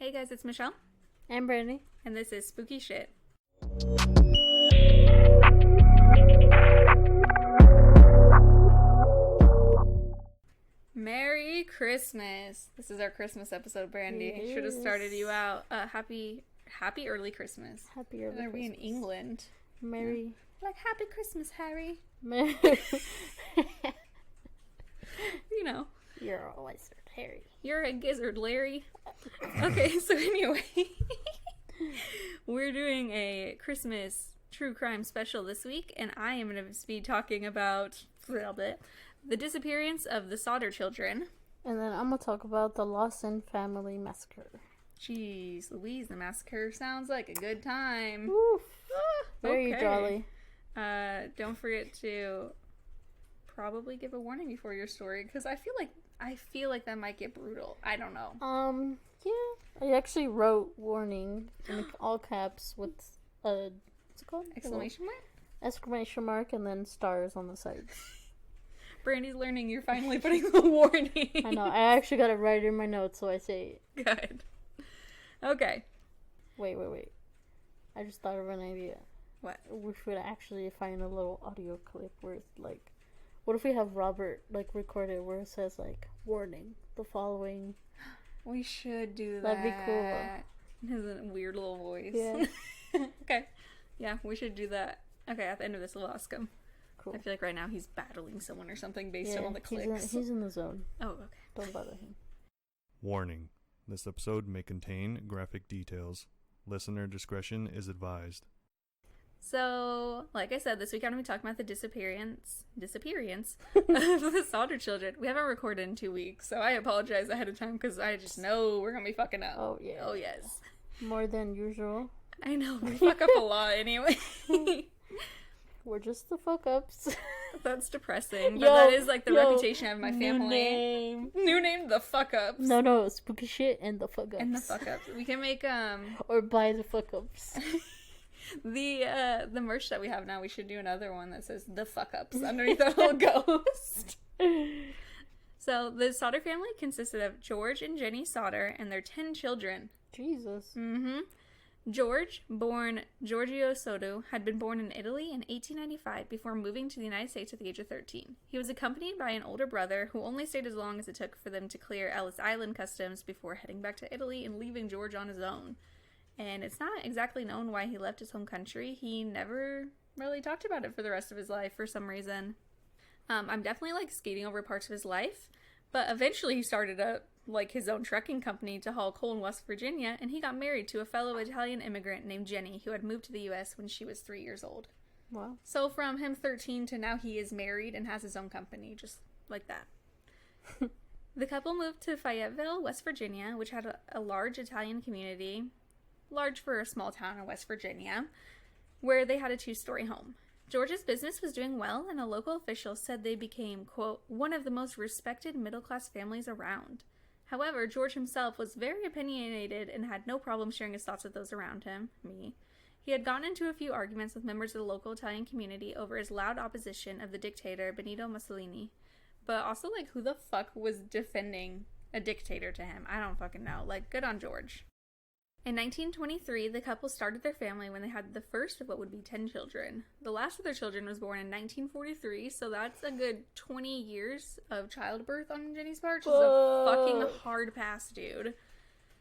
Hey guys, it's Michelle. And Brandy. And this is Spooky Shit. Merry Christmas. This is our Christmas episode, Brandy. Should have started you out. Happy early Christmas. Happy early Christmas. Are we in England? Merry. Like, happy Christmas, Harry. Merry. You know. You're a wizard, Harry. You're a gizzard, Larry. Okay, so anyway. We're doing a Christmas true crime special this week, and I am going to be talking about a little bit the disappearance of the Sodder children. And then I'm going to talk about the Lawson family massacre. Jeez Louise, the massacre sounds like a good time. Woof. Very jolly. Don't forget to probably give a warning before your story, because I feel like that might get brutal. I don't know. Yeah. I actually wrote warning in all caps with a, what's it called? Exclamation mark? Exclamation mark and then stars on the sides. Brandy's learning you're finally putting the warning. I know. I actually got it right in my notes, so I say it. Good. Okay. Wait. I just thought of an idea. What? We should actually find a little audio clip where it's like, what if we have Robert like record it where it says like, warning, the following. We should do that. That'd be cool. His weird little voice. Yeah. Okay. Yeah, we should do that. Okay, at the end of this, we'll ask him. Cool. I feel like right now he's battling someone or something based on all the clicks. He's in the zone. Oh, okay. Don't bother him. Warning. This episode may contain graphic details. Listener discretion is advised. So, like I said, this week I'm going to be talking about the disappearance of the Sodder children. We haven't recorded in 2 weeks, so I apologize ahead of time because I just know we're going to be fucking up. Oh, yeah. Oh, yes. More than usual. I know, we fuck up a lot anyway. We're just the fuck ups. That's depressing, but that is like the reputation I have in my family. New name, the fuck ups. No, spooky shit and the fuck ups. And the fuck ups. We can make or buy the fuck ups. The merch that we have now, we should do another one that says the fuck ups underneath that little ghost. So the Sodder family consisted of George and Jenny Sodder and their 10 children. Jesus. Mm-hmm. George, born Giorgio Sodder, had been born in Italy in 1895 before moving to the United States at the age of 13. He was accompanied by an older brother who only stayed as long as it took for them to clear Ellis Island customs before heading back to Italy and leaving George on his own. And it's not exactly known why he left his home country. He never really talked about it for the rest of his life for some reason. I'm definitely skating over parts of his life, but eventually he started his own trucking company to haul coal in West Virginia, and he got married to a fellow Italian immigrant named Jenny, who had moved to the U.S. when she was 3 years old. Wow. So from him 13 to now he is married and has his own company, just like that. The couple moved to Fayetteville, West Virginia, which had a large Italian community, large for a small town in West Virginia, where they had a 2-story home. George's business was doing well, and a local official said they became, quote, one of the most respected middle-class families around. However, George himself was very opinionated and had no problem sharing his thoughts with those around him, me. He had gotten into a few arguments with members of the local Italian community over his loud opposition of the dictator Benito Mussolini. But also, who the fuck was defending a dictator to him? I don't fucking know. Good on George. In 1923, the couple started their family when they had the first of what would be 10 children. The last of their children was born in 1943, so that's a good 20 years of childbirth on Jenny's part, which is a fucking hard pass, dude.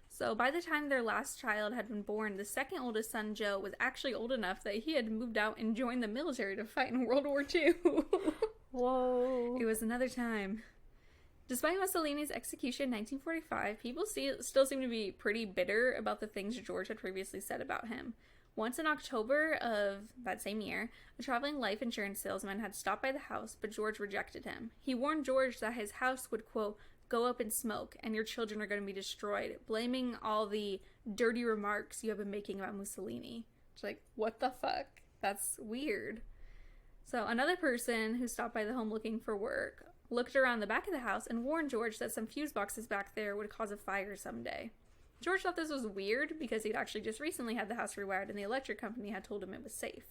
So by the time their last child had been born, the second oldest son, Joe, was actually old enough that he had moved out and joined the military to fight in World War II. Whoa. It was another time. Despite Mussolini's execution in 1945, people still seem to be pretty bitter about the things George had previously said about him. Once in October of that same year, a traveling life insurance salesman had stopped by the house, but George rejected him. He warned George that his house would, quote, go up in smoke and your children are going to be destroyed, blaming all the dirty remarks you have been making about Mussolini. It's what the fuck? That's weird. So another person who stopped by the home looking for work looked around the back of the house and warned George that some fuse boxes back there would cause a fire someday. George thought this was weird because he'd actually just recently had the house rewired and the electric company had told him it was safe.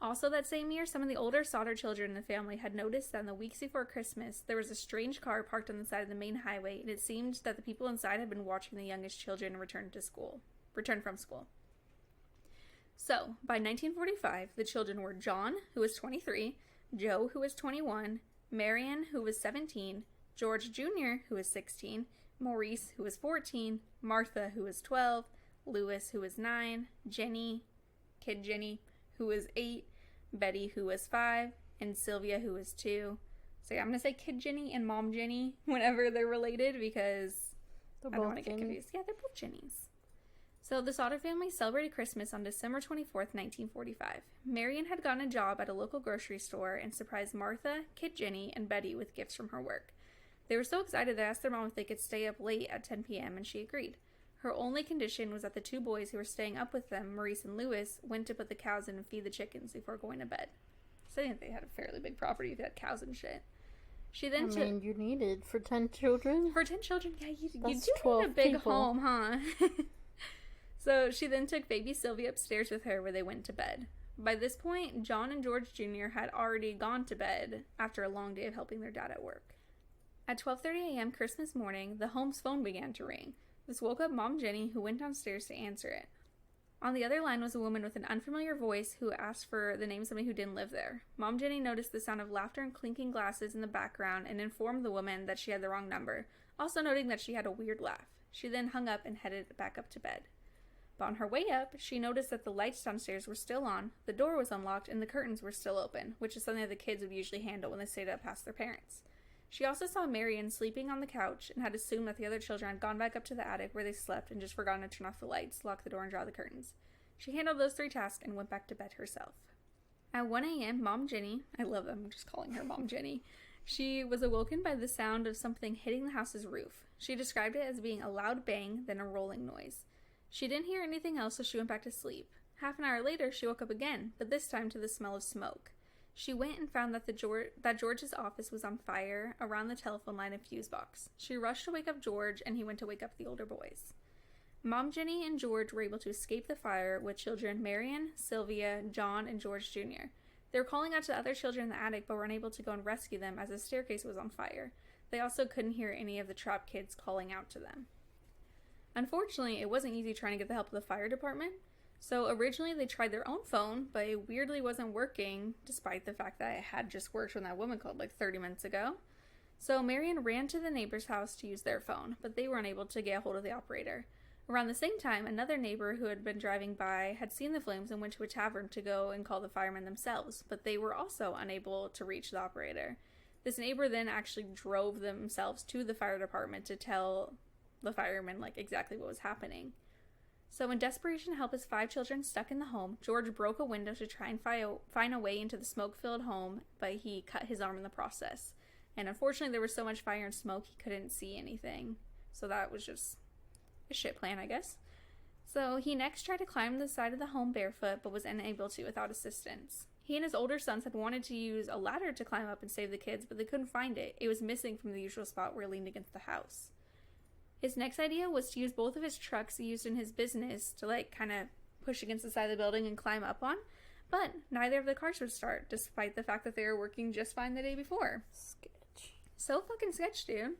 Also that same year, some of the older Sodder children in the family had noticed that in the weeks before Christmas, there was a strange car parked on the side of the main highway, and it seemed that the people inside had been watching the youngest children return from school. So, by 1945, the children were John, who was 23, Joe, who was 21, Marion, who was 17, George Jr., who was 16, Maurice, who was 14, Martha, who was 12, Louis, who was 9, Kid Jenny, who was 8, Betty, who was 5, and Sylvia, who was 2. So yeah, I'm going to say Kid Jenny and Mom Jenny whenever they're related because I don't want to get confused. Yeah, they're both Jennies. So the Sodder family celebrated Christmas on December 24th, 1945. Marion had gotten a job at a local grocery store and surprised Martha, Kid Jenny, and Betty with gifts from her work. They were so excited they asked their mom if they could stay up late at 10 p.m. and she agreed. Her only condition was that the 2 boys who were staying up with them, Maurice and Louis, went to put the cows in and feed the chickens before going to bed. So I think they had a fairly big property if they had cows and shit. She then you need it for 10 children? For 10 children, yeah, you do 12 need a big people. home, huh? So she then took baby Sylvia upstairs with her where they went to bed. By this point, John and George Jr. had already gone to bed after a long day of helping their dad at work. At 12:30 a.m. Christmas morning, the home's phone began to ring. This woke up Mom Jenny, who went downstairs to answer it. On the other line was a woman with an unfamiliar voice who asked for the name of somebody who didn't live there. Mom Jenny noticed the sound of laughter and clinking glasses in the background and informed the woman that she had the wrong number, also noting that she had a weird laugh. She then hung up and headed back up to bed. But on her way up, she noticed that the lights downstairs were still on, the door was unlocked, and the curtains were still open, which is something that the kids would usually handle when they stayed up past their parents. She also saw Marion sleeping on the couch and had assumed that the other children had gone back up to the attic where they slept and just forgotten to turn off the lights, lock the door, and draw the curtains. She handled those 3 tasks and went back to bed herself. At 1 a.m., Mom Jenny, I love them, I'm just calling her Mom Jenny, she was awoken by the sound of something hitting the house's roof. She described it as being a loud bang, then a rolling noise. She didn't hear anything else, so she went back to sleep. Half an hour later, she woke up again, but this time to the smell of smoke. She went and found that George's office was on fire around the telephone line and fuse box. She rushed to wake up George, and he went to wake up the older boys. Mom Jenny and George were able to escape the fire with children Marion, Sylvia, John, and George Jr. They were calling out to the other children in the attic, but were unable to go and rescue them as the staircase was on fire. They also couldn't hear any of the trapped kids calling out to them. Unfortunately, it wasn't easy trying to get the help of the fire department. So originally they tried their own phone, but it weirdly wasn't working, despite the fact that it had just worked when that woman called like 30 minutes ago. So Marion ran to the neighbor's house to use their phone, but they were unable to get a hold of the operator. Around the same time, another neighbor who had been driving by had seen the flames and went to a tavern to go and call the firemen themselves, but they were also unable to reach the operator. This neighbor then actually drove themselves to the fire department to tell the firemen like exactly what was happening. So in desperation to help his 5 children stuck in the home, George broke a window to try and find a way into the smoke-filled home, but he cut his arm in the process. And unfortunately there was so much fire and smoke he couldn't see anything. So that was just a shit plan, I guess. So he next tried to climb the side of the home barefoot, but was unable to without assistance. He and his older sons had wanted to use a ladder to climb up and save the kids, but they couldn't find it. It was missing from the usual spot where it leaned against the house. His next idea was to use both of his trucks he used in his business to kind of push against the side of the building and climb up on, but neither of the cars would start, despite the fact that they were working just fine the day before. Sketch. So fucking sketch, dude.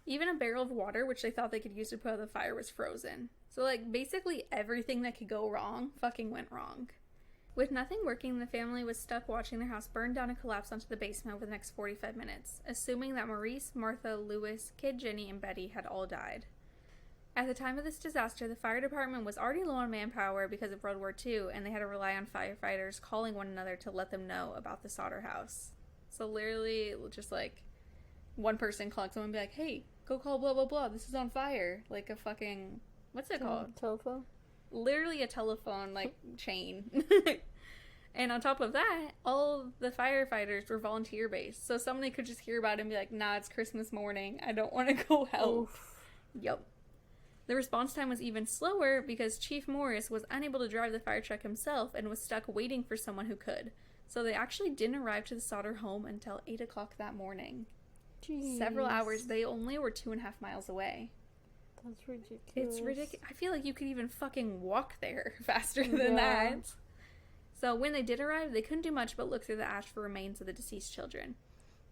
Even a barrel of water, which they thought they could use to put out the fire, was frozen. So basically everything that could go wrong fucking went wrong. With nothing working, the family was stuck watching their house burn down and collapse onto the basement over the next 45 minutes, assuming that Maurice, Martha, Louis, Kid Jenny, and Betty had all died. At the time of this disaster, the fire department was already low on manpower because of World War II, and they had to rely on firefighters calling one another to let them know about the Sodder house. So literally, just one person calling someone and be like, hey, go call blah blah blah, this is on fire. Like a fucking, what's it called? Telephone? Literally a telephone, chain. And on top of that, all the firefighters were volunteer-based. So somebody could just hear about it and be like, nah, it's Christmas morning. I don't want to go help. Oof. Yep. The response time was even slower because Chief Morris was unable to drive the fire truck himself and was stuck waiting for someone who could. So they actually didn't arrive to the Sodder home until 8 o'clock that morning. Jeez. Several hours. They only were 2.5 miles away. That's ridiculous. It's ridiculous. I feel like you could even fucking walk there faster than that. So when they did arrive, they couldn't do much but look through the ash for remains of the deceased children.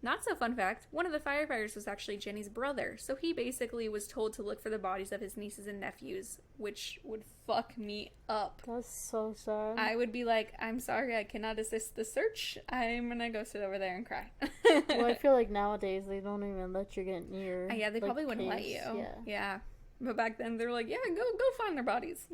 Not so fun fact, one of the firefighters was actually Jenny's brother, so he basically was told to look for the bodies of his nieces and nephews, which would fuck me up. That's so sad. I would be like, I'm sorry, I cannot assist the search. I'm gonna go sit over there and cry. Well, I feel like nowadays they don't even let you get near. Yeah, they probably wouldn't let you. Yeah. But back then, they were like, yeah, go find their bodies.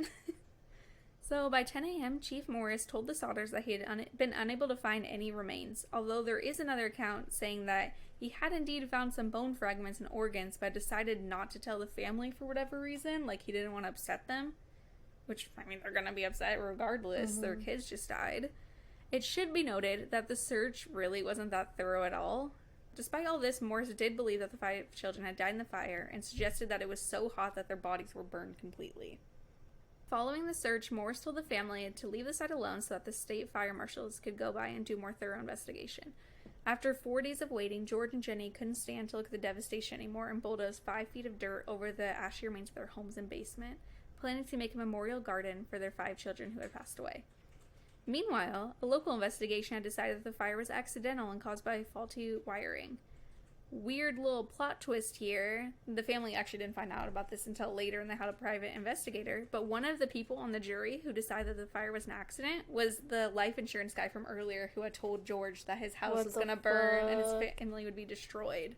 So by 10 a.m., Chief Morris told the Sodders that he had been unable to find any remains, although there is another account saying that he had indeed found some bone fragments and organs, but decided not to tell the family for whatever reason, like he didn't want to upset them, which, I mean, they're going to be upset regardless, their kids just died. It should be noted that the search really wasn't that thorough at all. Despite all this, Morris did believe that the 5 children had died in the fire, and suggested that it was so hot that their bodies were burned completely. Following the search, Morris told the family to leave the site alone so that the state fire marshals could go by and do more thorough investigation. After 4 days of waiting, George and Jenny couldn't stand to look at the devastation anymore and bulldozed 5 feet of dirt over the ashy remains of their homes and basement, planning to make a memorial garden for their 5 children who had passed away. Meanwhile, a local investigation had decided that the fire was accidental and caused by faulty wiring. Weird little plot twist here. The family actually didn't find out about this until later, and they had a private investigator. But one of the people on the jury who decided the fire was an accident was the life insurance guy from earlier who had told George that his house was going to burn and his family would be destroyed.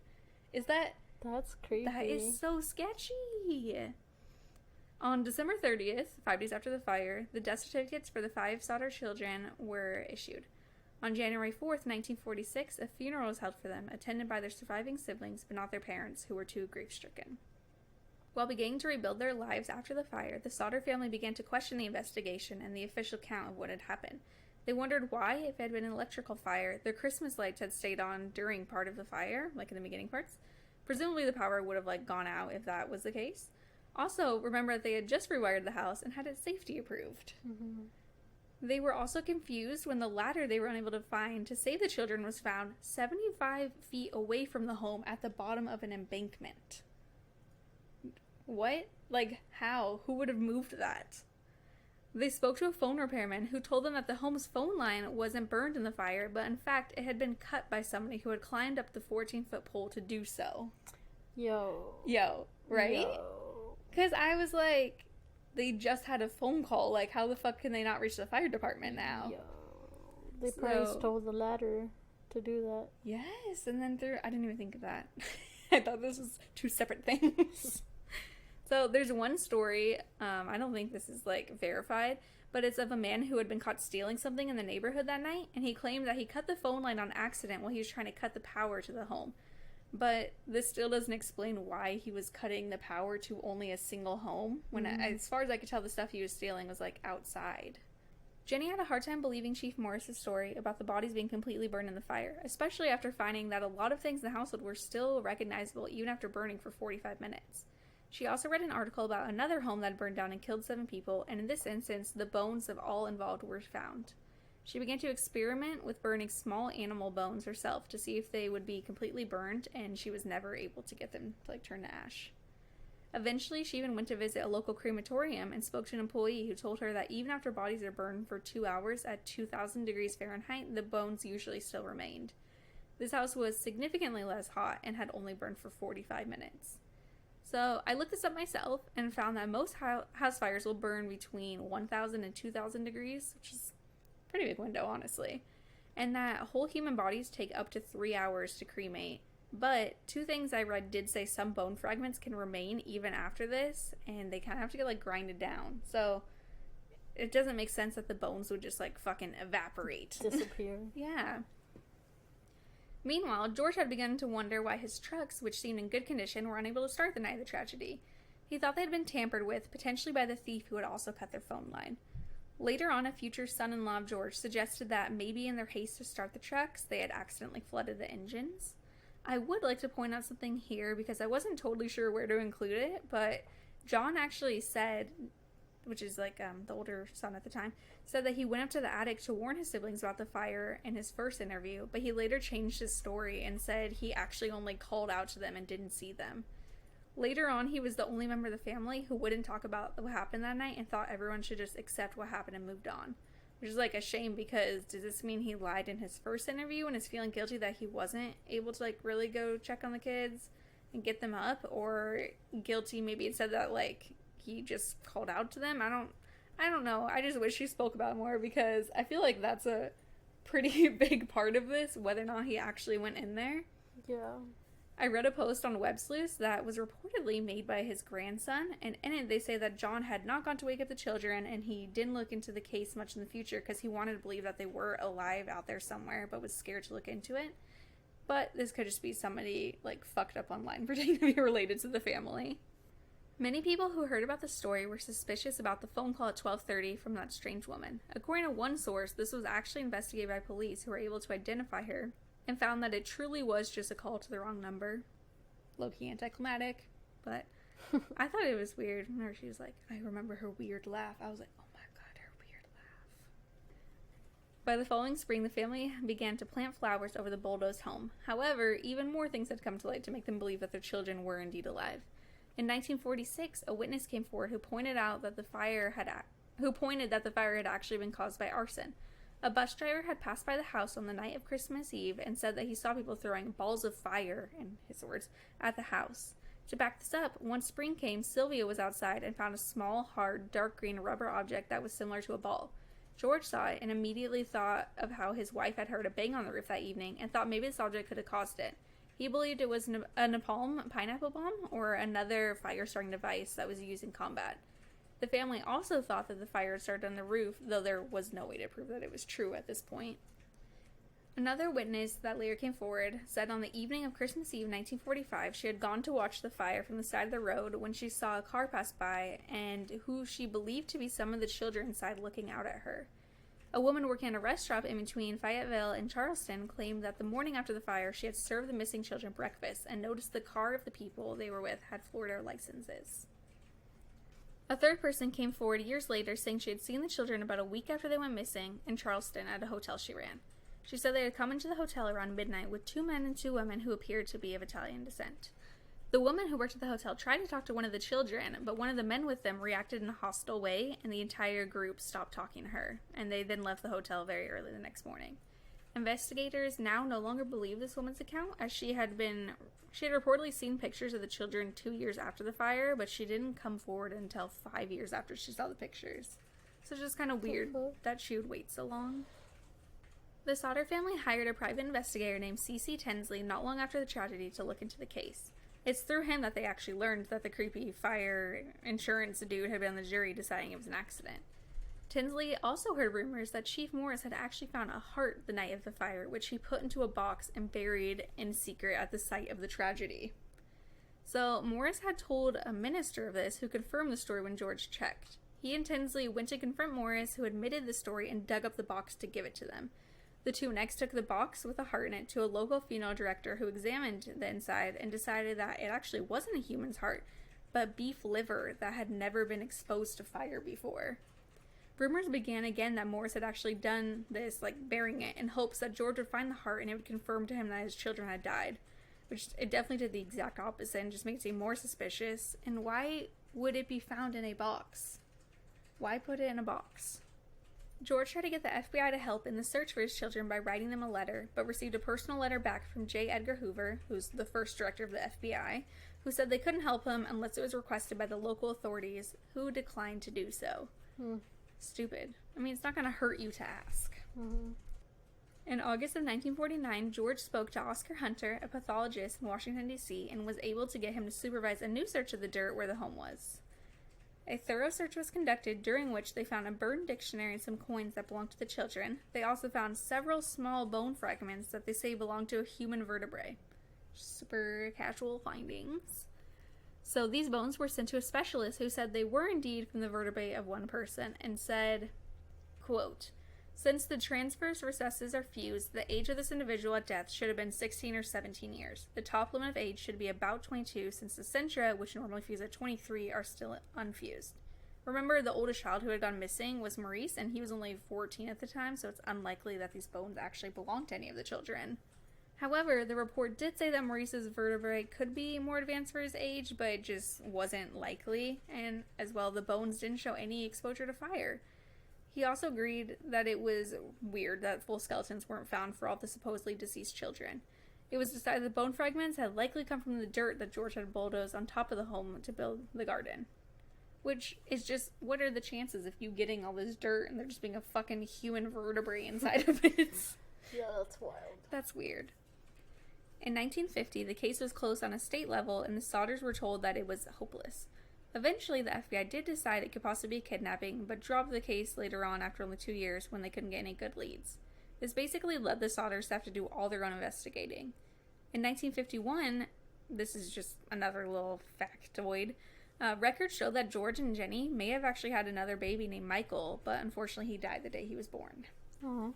That's creepy. That is so sketchy. On December 30th, 5 days after the fire, the death certificates for the 5 Sodder children were issued. On January 4th, 1946, a funeral was held for them, attended by their surviving siblings, but not their parents, who were too grief-stricken. While beginning to rebuild their lives after the fire, the Sodder family began to question the investigation and the official account of what had happened. They wondered why, if it had been an electrical fire, their Christmas lights had stayed on during part of the fire, like in the beginning parts. Presumably the power would have, gone out if that was the case. Also, remember that they had just rewired the house and had it safety approved. Mm-hmm. They were also confused when the ladder they were unable to find to save the children was found 75 feet away from the home at the bottom of an embankment. What? How? Who would have moved that? They spoke to a phone repairman who told them that the home's phone line wasn't burned in the fire, but in fact it had been cut by somebody who had climbed up the 14-foot pole to do so. Yo, right? Because I was like, they just had a phone call. How the fuck can they not reach the fire department now? Yo. They probably stole the ladder to do that. Yes, and then I didn't even think of that. I thought this was 2 separate things. So there's one story, I don't think this is verified, but it's of a man who had been caught stealing something in the neighborhood that night, and he claimed that he cut the phone line on accident while he was trying to cut the power to the home. But this still doesn't explain why he was cutting the power to only a single home, when as far as I could tell, the stuff he was stealing was outside. Jenny had a hard time believing Chief Morris's story about the bodies being completely burned in the fire, especially after finding that a lot of things in the household were still recognizable even after burning for 45 minutes. She also read an article about another home that burned down and killed 7 people, and in this instance, the bones of all involved were found. She began to experiment with burning small animal bones herself to see if they would be completely burned, and she was never able to get them to turn to ash. Eventually, she even went to visit a local crematorium and spoke to an employee who told her that even after bodies are burned for 2 hours at 2,000 degrees Fahrenheit, the bones usually still remained. This house was significantly less hot and had only burned for 45 minutes. So I looked this up myself and found that most house fires will burn between 1,000 and 2,000 degrees, which is a pretty big window, honestly. And that whole human bodies take up to 3 hours to cremate. But 2 things I read did say some bone fragments can remain even after this, and they kind of have to get grinded down. So it doesn't make sense that the bones would just fucking evaporate. Disappear. Yeah. Meanwhile, George had begun to wonder why his trucks, which seemed in good condition, were unable to start the night of the tragedy. He thought they had been tampered with, potentially by the thief who had also cut their phone line. Later on, a future son-in-law of George suggested that maybe in their haste to start the trucks, they had accidentally flooded the engines. I would like to point out something here because I wasn't totally sure where to include it, but John actually said, which is the older son at the time, said that he went up to the attic to warn his siblings about the fire in his first interview, but he later changed his story and said he actually only called out to them and didn't see them. Later on, he was the only member of the family who wouldn't talk about what happened that night and thought everyone should just accept what happened and moved on. which is like a shame, because does this mean he lied in his first interview and is feeling guilty that he wasn't able to like really go check on the kids and get them up, or guilty maybe it said that like he just called out to them? I don't know. I just wish he spoke about it more, because I feel like that's a pretty big part of this, whether or not he actually went in there. Yeah. I read a post on Web Sleuths that was reportedly made by his grandson, and in it they say that John had not gone to wake up the children, and he didn't look into the case much in the future because he wanted to believe that they were alive out there somewhere, but was scared to look into it. But this could just be somebody like fucked up online pretending to be related to the family. Many people who heard about the story were suspicious about the phone call at 12:30 from that strange woman. According to one source, this was actually investigated by police who were able to identify her and found that it truly was just a call to the wrong number. Low-key anticlimactic, but I thought it was weird whenever she was like, I remember her weird laugh. I was like, oh my god, her weird laugh. By the following spring, the family began to plant flowers over the bulldozed home. However, even more things had come to light to make them believe that their children were indeed alive. In 1946, a witness came forward who pointed that the fire had actually been caused by arson. A bus driver had passed by the house on the night of Christmas Eve and said that he saw people throwing balls of fire, in his words, at the house. To back this up, once spring came, Sylvia was outside and found a small, hard, dark green rubber object that was similar to a ball. George saw it and immediately thought of how his wife had heard a bang on the roof that evening and thought maybe this object could have caused it. He believed it was a napalm pineapple bomb or another fire-starting device that was used in combat. The family also thought that the fire had started on the roof, though there was no way to prove that it was true at this point. Another witness that later came forward said on the evening of Christmas Eve 1945, she had gone to watch the fire from the side of the road when she saw a car pass by and who she believed to be some of the children inside looking out at her. A woman working at a restaurant in between Fayetteville and Charleston claimed that the morning after the fire, she had served the missing children breakfast and noticed the car of the people they were with had Florida licenses. A third person came forward years later saying she had seen the children about a week after they went missing in Charleston at a hotel she ran. She said they had come into the hotel around midnight with 2 men and 2 women who appeared to be of Italian descent. The woman who worked at the hotel tried to talk to one of the children, but one of the men with them reacted in a hostile way, and the entire group stopped talking to her, and they then left the hotel very early the next morning. Investigators now no longer believe this woman's account, as she had reportedly seen pictures of the children 2 years after the fire, but she didn't come forward until 5 years after she saw the pictures. So it's just kind of weird that she would wait so long. The Sodder family hired a private investigator named C.C. Tinsley not long after the tragedy to look into the case. It's through him that they actually learned that the creepy fire insurance dude had been on the jury deciding it was an accident. Tinsley also heard rumors that Chief Morris had actually found a heart the night of the fire, which he put into a box and buried in secret at the site of the tragedy. So Morris had told a minister of this, who confirmed the story when George checked. He and Tinsley went to confront Morris, who admitted the story and dug up the box to give it to them. The two next took the box with a heart in it to a local funeral director who examined the inside and decided that it actually wasn't a human's heart, but beef liver that had never been exposed to fire before. Rumors began again that Morris had actually done this, like burying it, in hopes that George would find the heart and it would confirm to him that his children had died. Which it definitely did the exact opposite and just makes it more suspicious. And why would it be found in a box? Why put it in a box? George tried to get the FBI to help in the search for his children by writing them a letter, but received a personal letter back from J. Edgar Hoover, who's the first director of the FBI, who said they couldn't help him unless it was requested by the local authorities, who declined to do so. Stupid. I mean, it's not going to hurt you to ask. In August of 1949, George spoke to Oscar Hunter, a pathologist in Washington, D.C., and was able to get him to supervise a new search of the dirt where the home was. A thorough search was conducted, during which they found a burned dictionary and some coins that belonged to the children. They also found several small bone fragments that they say belonged to a human vertebrae. Super casual findings. So these bones were sent to a specialist who said they were indeed from the vertebrae of one person and said, quote, "Since the transverse recesses are fused, the age of this individual at death should have been 16 or 17 years. The top limit of age should be about 22, since the centra, which normally fuse at 23, are still unfused." Remember, the oldest child who had gone missing was Maurice, and he was only 14 at the time, so it's unlikely that these bones actually belonged to any of the children. However, the report did say that Maurice's vertebrae could be more advanced for his age, but it just wasn't likely, and as well, the bones didn't show any exposure to fire. He also agreed that it was weird that full skeletons weren't found for all the supposedly deceased children. It was decided the bone fragments had likely come from the dirt that George had bulldozed on top of the home to build the garden. Which is just, what are the chances of you getting all this dirt and there just being a fucking human vertebrae inside of it? Yeah, that's wild. That's weird. In 1950, the case was closed on a state level and the Sodders were told that it was hopeless. Eventually, the FBI did decide it could possibly be a kidnapping, but dropped the case later on after only 2 years when they couldn't get any good leads. This basically led the Sodders to have to do all their own investigating. In 1951, this is just another little factoid, records show that George and Jenny may have actually had another baby named Michael, but unfortunately he died the day he was born. Aww.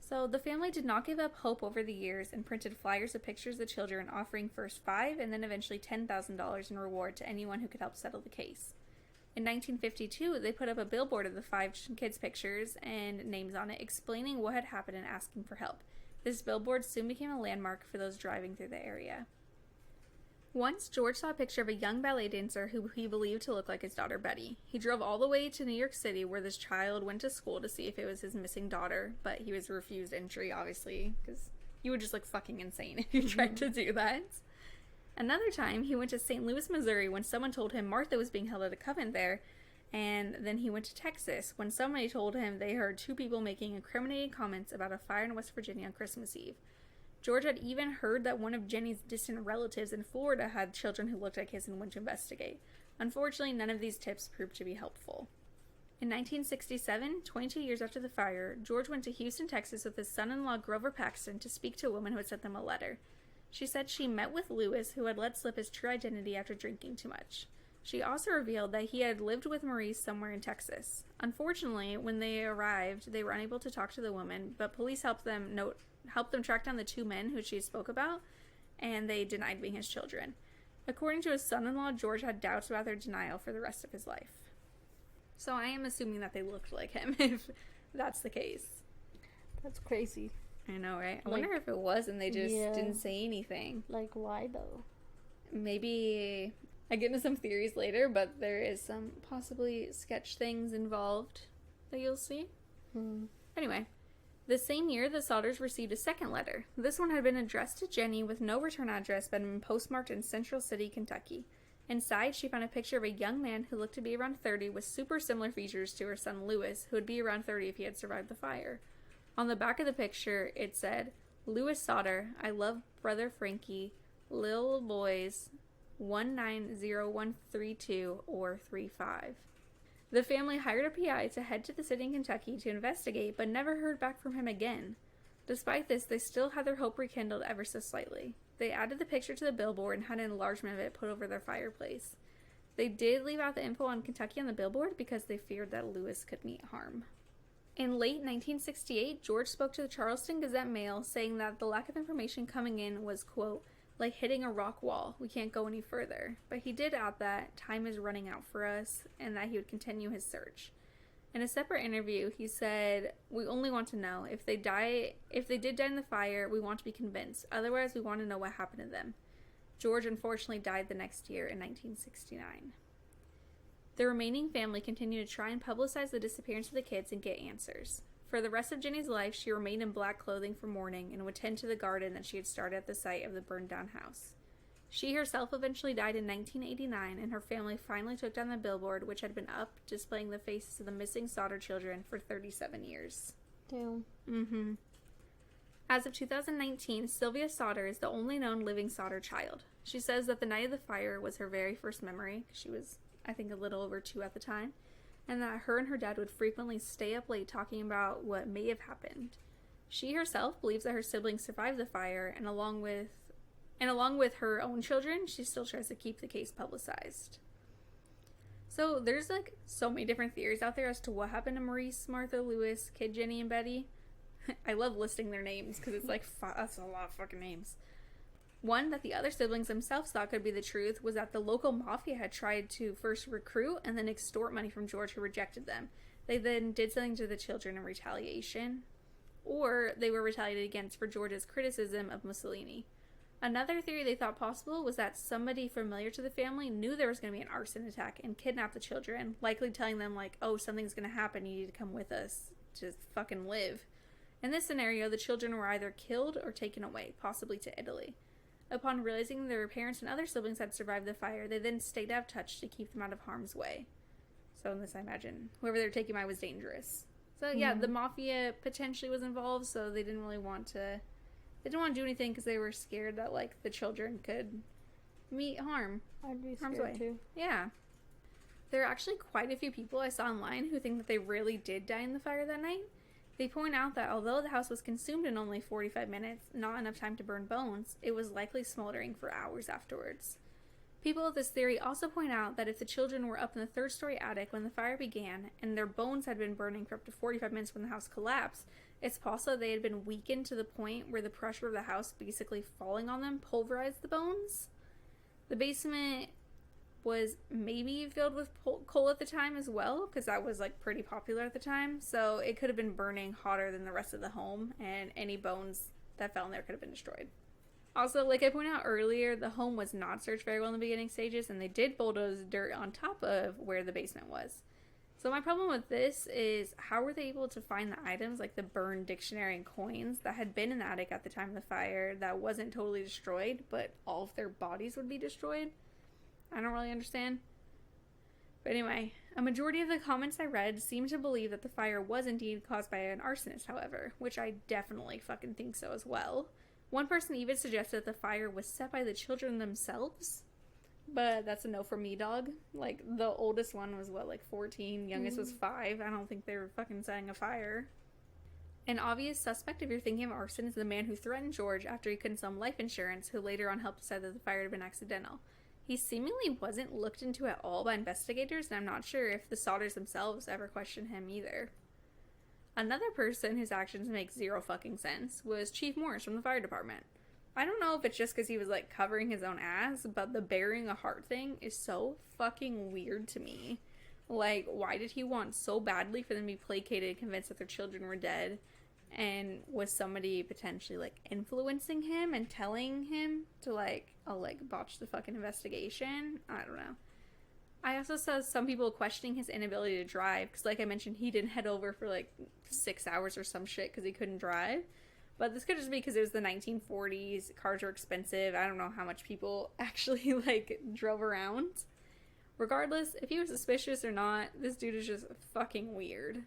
So the family did not give up hope over the years and printed flyers of pictures of the children, offering first $5,000 and then eventually $10,000 in reward to anyone who could help settle the case. In 1952, they put up a billboard of the 5 kids' pictures and names on it, explaining what had happened and asking for help. This billboard soon became a landmark for those driving through the area. Once, George saw a picture of a young ballet dancer who he believed to look like his daughter Betty. He drove all the way to New York City where this child went to school to see if it was his missing daughter, but he was refused entry, obviously, because you would just look fucking insane if you tried to do that. Another time, he went to St. Louis, Missouri when someone told him Martha was being held at a convent there, and then he went to Texas when somebody told him they heard 2 people making incriminating comments about a fire in West Virginia on Christmas Eve. George had even heard that one of Jenny's distant relatives in Florida had children who looked like his and went to investigate. Unfortunately, none of these tips proved to be helpful. In 1967, 22 years after the fire, George went to Houston, Texas with his son-in-law Grover Paxton to speak to a woman who had sent them a letter. She said she met with Lewis, who had let slip his true identity after drinking too much. She also revealed that he had lived with Maurice somewhere in Texas. Unfortunately, when they arrived, they were unable to talk to the woman, but police helped them track down the 2 men who she spoke about, and they denied being his children. According to his son-in-law, George had doubts about their denial for the rest of his life. So I am assuming that they looked like him, if that's the case. That's crazy. I know, right? I wonder if it was and they just didn't say anything. Like, why though? Maybe I get into some theories later, but there is some possibly sketch things involved that you'll see. Anyway, the same year, the Sodders received a second letter. This one had been addressed to Jenny with no return address, but had been postmarked in Central City, Kentucky. Inside, she found a picture of a young man who looked to be around 30 with super similar features to her son Lewis, who would be around 30 if he had survived the fire. On the back of the picture, it said, "Lewis Sodder, I love brother Frankie, Lil Boys, 190132 or 35. The family hired a PI to head to the city in Kentucky to investigate, but never heard back from him again. Despite this, they still had their hope rekindled ever so slightly. They added the picture to the billboard and had an enlargement of it put over their fireplace. They did leave out the info on Kentucky on the billboard because they feared that Lewis could meet harm. In late 1968, George spoke to the Charleston Gazette-Mail saying that the lack of information coming in was, quote, like hitting a rock wall. We can't go any further. But he did add that time is running out for us and that he would continue his search. In a separate interview, he said, "We only want to know. If they did die in the fire, we want to be convinced. Otherwise, we want to know what happened to them." George unfortunately died the next year in 1969. The remaining family continued to try and publicize the disappearance of the kids and get answers. For the rest of Jenny's life, she remained in black clothing for mourning and would tend to the garden that she had started at the site of the burned-down house. She herself eventually died in 1989, and her family finally took down the billboard, which had been up, displaying the faces of the missing Sodder children for 37 years. Damn. As of 2019, Sylvia Sodder is the only known living Sodder child. She says that the night of the fire was her very first memory. She was, I think, a little over 2 at the time. And that her and her dad would frequently stay up late talking about what may have happened. She herself believes that her siblings survived the fire, and along with her own children, she still tries to keep the case publicized. So there's like so many different theories out there as to what happened to Maurice, Martha, Lewis, Kid, Jenny, and Betty. I love listing their names because it's like, that's a lot of fucking names. One that the other siblings themselves thought could be the truth was that the local mafia had tried to first recruit and then extort money from George, who rejected them. They then did something to the children in retaliation. Or they were retaliated against for George's criticism of Mussolini. Another theory they thought possible was that somebody familiar to the family knew there was going to be an arson attack and kidnapped the children, likely telling them, like, oh, something's going to happen, you need to come with us to fucking live. In this scenario, the children were either killed or taken away, possibly to Italy. Upon realizing their parents and other siblings had survived the fire, they then stayed out of touch to keep them out of harm's way. So in this, I imagine whoever they were taking by was dangerous. So yeah, the mafia potentially was involved, so they didn't really want to... They didn't want to do anything because they were scared that, like, the children could meet harm. I'd be harm's scared way. too. Yeah. There are actually quite a few people I saw online who think that they really did die in the fire that night. They point out that although the house was consumed in only 45 minutes, not enough time to burn bones, it was likely smoldering for hours afterwards. People of this theory also point out that if the children were up in the third-story attic when the fire began, and their bones had been burning for up to 45 minutes when the house collapsed, it's possible they had been weakened to the point where the pressure of the house basically falling on them pulverized the bones. The basement was maybe filled with coal at the time as well, because that was, like, pretty popular at the time, so it could have been burning hotter than the rest of the home, and any bones that fell in there could have been destroyed. Also, like I pointed out earlier, the home was not searched very well in the beginning stages, and they did bulldoze dirt on top of where the basement was. So my problem with this is, how were they able to find the items, like the burned dictionary and coins, that had been in the attic at the time of the fire, that wasn't totally destroyed, but all of their bodies would be destroyed? I don't really understand. But anyway, a majority of the comments I read seem to believe that the fire was indeed caused by an arsonist, however, which I definitely fucking think so as well. One person even suggested that the fire was set by the children themselves. But that's a no for me, dog. Like, the oldest one was, what, like 14? Youngest was 5. I don't think they were fucking setting a fire. An obvious suspect, if you're thinking of arson, is the man who threatened George after he couldn't sell him life insurance, who later on helped decide that the fire had been accidental. He seemingly wasn't looked into at all by investigators, and I'm not sure if the Sodders themselves ever questioned him either. Another person whose actions make zero fucking sense was Chief Morris from the fire department. I don't know if it's just because he was, like, covering his own ass, but the burying a heart thing is so fucking weird to me. Like, why did he want so badly for them to be placated and convinced that their children were dead? And was somebody potentially, like, influencing him and telling him to, like, botch the fucking investigation? I don't know. I also saw some people questioning his inability to drive, because, like I mentioned, he didn't head over for, like, 6 hours or some shit because he couldn't drive. But this could just be because it was the 1940s, cars were expensive, I don't know how much people actually, like, drove around. Regardless, if he was suspicious or not, this dude is just fucking weird.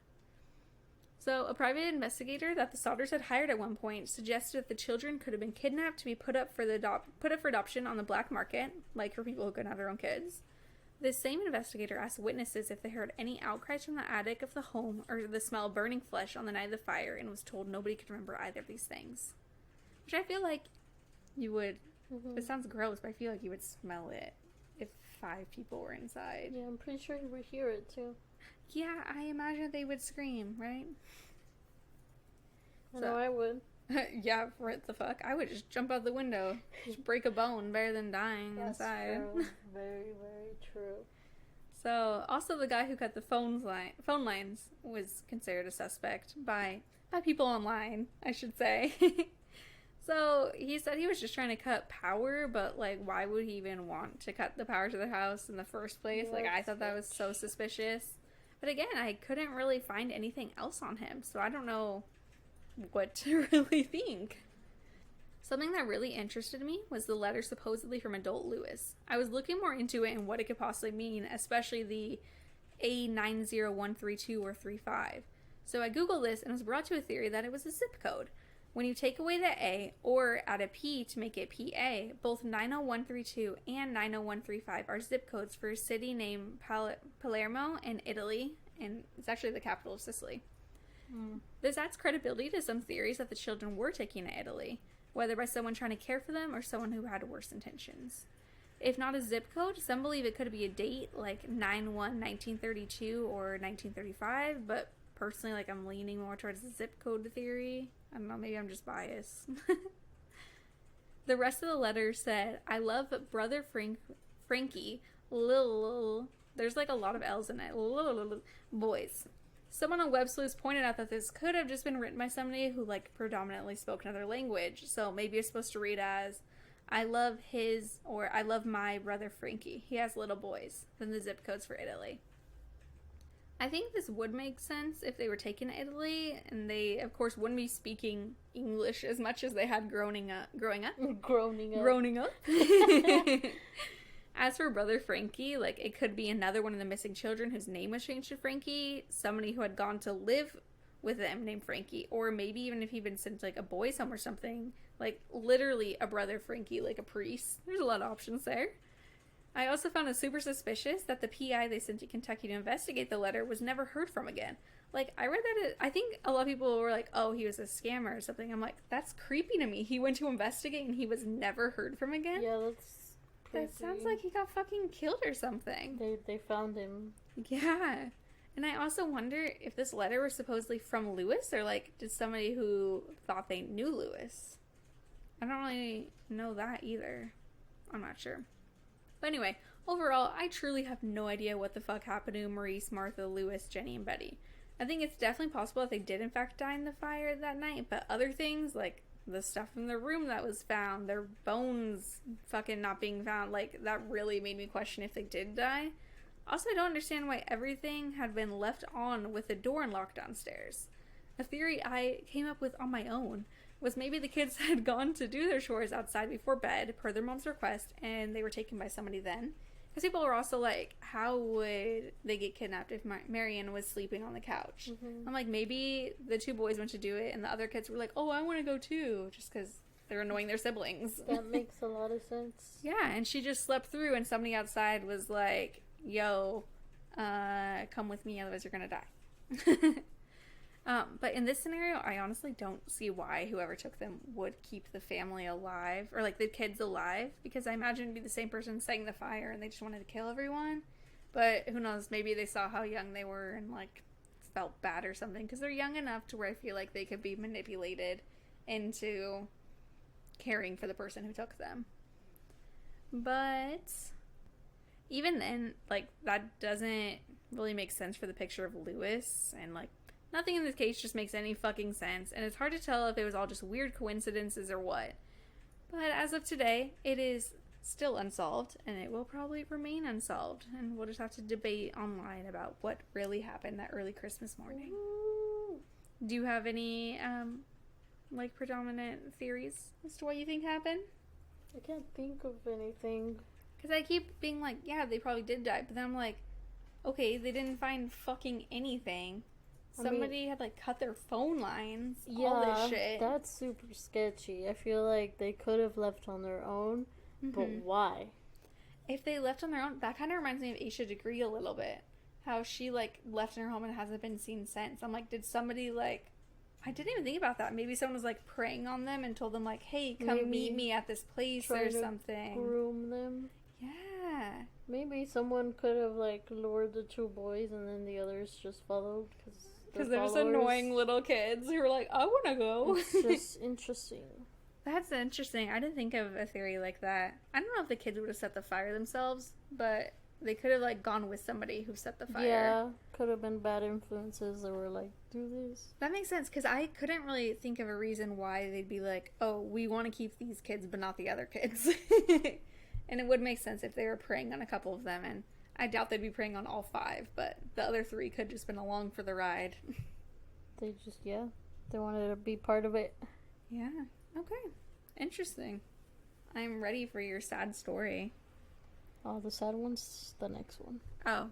So, a private investigator that the Sodders had hired at one point suggested that the children could have been kidnapped to be put up for adoption on the black market, like for people who couldn't have their own kids. This same investigator asked witnesses if they heard any outcries from the attic of the home or the smell of burning flesh on the night of the fire, and was told nobody could remember either of these things. Which I feel like you would... It sounds gross, but I feel like you would smell it if 5 people were inside. Yeah, I'm pretty sure you would hear it too. Yeah, I imagine they would scream, right? I know I would. Yeah, what the fuck? I would just jump out the window. Just break a bone better than dying inside. True. Very, very true. So, also the guy who cut the phone lines was considered a suspect by people online, I should say. So, he said he was just trying to cut power, but, like, why would he even want to cut the power to the house in the first place? Like, I thought that was so suspicious. But again, I couldn't really find anything else on him, so I don't know what to really think. Something that really interested me was the letter supposedly from adult Lewis. I was looking more into it and what it could possibly mean, especially the A90132 or 35. So I googled this and was brought to a theory that it was a zip code. When you take away the A or add a P to make it PA, both 90132 and 90135 are zip codes for a city named Palermo in Italy, and it's actually the capital of Sicily. This adds credibility to some theories that the children were taken to Italy, whether by someone trying to care for them or someone who had worse intentions. If not a zip code, some believe it could be a date like 9/1/1932 or 1935, but personally, like, I'm leaning more towards the zip code theory. I don't know, maybe I'm just biased. The rest of the letter said, I love brother Frankie, lil, there's like a lot of L's in it, boys. Someone on Web Sleuths pointed out that this could have just been written by somebody who, like, predominantly spoke another language, so maybe it's supposed to read as, I love my brother Frankie. He has little boys. Then the zip codes for Italy. I think this would make sense if they were taken to Italy, and they, of course, wouldn't be speaking English as much as they had growing up. As for brother Frankie, like, it could be another one of the missing children whose name was changed to Frankie, somebody who had gone to live with them named Frankie, or maybe even if he'd been sent to, like, a boys' home or something, like, literally a brother Frankie, like a priest. There's a lot of options there. I also found it super suspicious that the PI they sent to Kentucky to investigate the letter was never heard from again. Like, I read that, I think a lot of people were like, oh, he was a scammer or something. I'm like, that's creepy to me. He went to investigate and he was never heard from again? Yeah, that's creepy. That sounds like he got fucking killed or something. They found him. Yeah. And I also wonder if this letter was supposedly from Lewis, or, like, did somebody who thought they knew Lewis? I don't really know that either. I'm not sure. But anyway, overall, I truly have no idea what the fuck happened to Maurice, Martha, Lewis, Jenny, and Betty. I think it's definitely possible that they did in fact die in the fire that night, but other things, like the stuff in the room that was found, their bones fucking not being found, like, that really made me question if they did die. Also, I don't understand why everything had been left on with the door unlocked downstairs. A theory I came up with on my own was maybe the kids had gone to do their chores outside before bed, per their mom's request, and they were taken by somebody then. Because people were also like, how would they get kidnapped if Marion was sleeping on the couch? Mm-hmm. I'm like, maybe the two boys went to do it, and the other kids were like, oh, I want to go too, just because they're annoying their siblings. That makes a lot of sense. Yeah, and she just slept through, and somebody outside was like, yo, come with me, otherwise you're gonna die. But in this scenario, I honestly don't see why whoever took them would keep the family alive, or, like, the kids alive, because I imagine it'd be the same person setting the fire and they just wanted to kill everyone. But who knows, maybe they saw how young they were and, like, felt bad or something, because they're young enough to where I feel like they could be manipulated into caring for the person who took them. But even then, like, that doesn't really make sense for the picture of Lewis, and, like, nothing in this case just makes any fucking sense, and it's hard to tell if it was all just weird coincidences or what. But as of today, it is still unsolved, and it will probably remain unsolved, and we'll just have to debate online about what really happened that early Christmas morning. Ooh. Do you have any, like, predominant theories as to what you think happened? I can't think of anything. Because I keep being like, yeah, they probably did die, but then I'm like, okay, they didn't find fucking anything. Somebody had, like, cut their phone lines, all this shit. That's super sketchy. I feel like they could have left on their own, but why? If they left on their own, that kind of reminds me of Aisha Degree a little bit. How she, like, left in her home and hasn't been seen since. I'm like, did somebody, like... I didn't even think about that. Maybe someone was, like, preying on them and told them, like, hey, come meet me at this place or something. Groom them. Yeah. Maybe someone could have, like, lured the two boys and then the others just followed because they're just annoying little kids who are like, I want to go. It's just interesting. That's interesting. I didn't think of a theory like that. I don't know if the kids would have set the fire themselves, but they could have, like, gone with somebody who set the fire. Yeah, could have been bad influences that were like, do this. That makes sense, because I couldn't really think of a reason why they'd be like, oh, we want to keep these kids but not the other kids. And it would make sense if they were preying on a couple of them, and I doubt they'd be preying on all 5, but the other 3 could just been along for the ride. They wanted to be part of it. Yeah, okay. Interesting. I'm ready for your sad story. Oh, the sad one's the next one. Oh.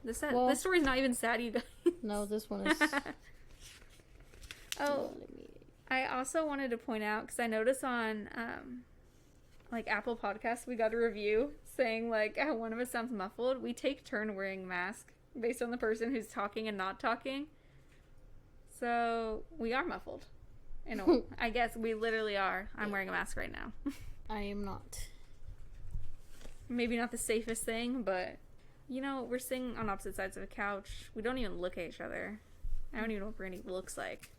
This story's not even sad, you guys. No, this one is... Oh, I also wanted to point out, because I noticed on... like, Apple Podcasts, we got a review saying, like, how one of us sounds muffled. We take turn wearing masks based on the person who's talking and not talking. So, we are muffled. I guess we literally are. I'm wearing a mask right now. I am not. Maybe not the safest thing, but, you know, we're sitting on opposite sides of a couch. We don't even look at each other. I don't even know what Brandy looks like.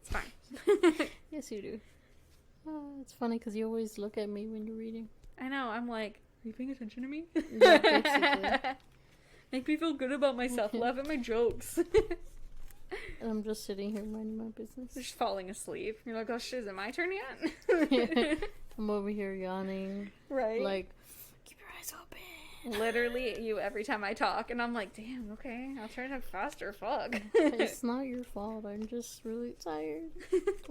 It's fine. Yes, you do. It's funny because you always look at me when you're reading. I know. I'm like, are you paying attention to me? Yeah, basically. Make me feel good about myself. Laugh at my jokes. And I'm just sitting here minding my business. Just falling asleep. You're like, oh shit, is it my turn yet? I'm over here yawning. Right. Like, keep your eyes open. Literally you every time I talk. And I'm like, damn, okay. I'll try to faster. Fuck. It's not your fault. I'm just really tired.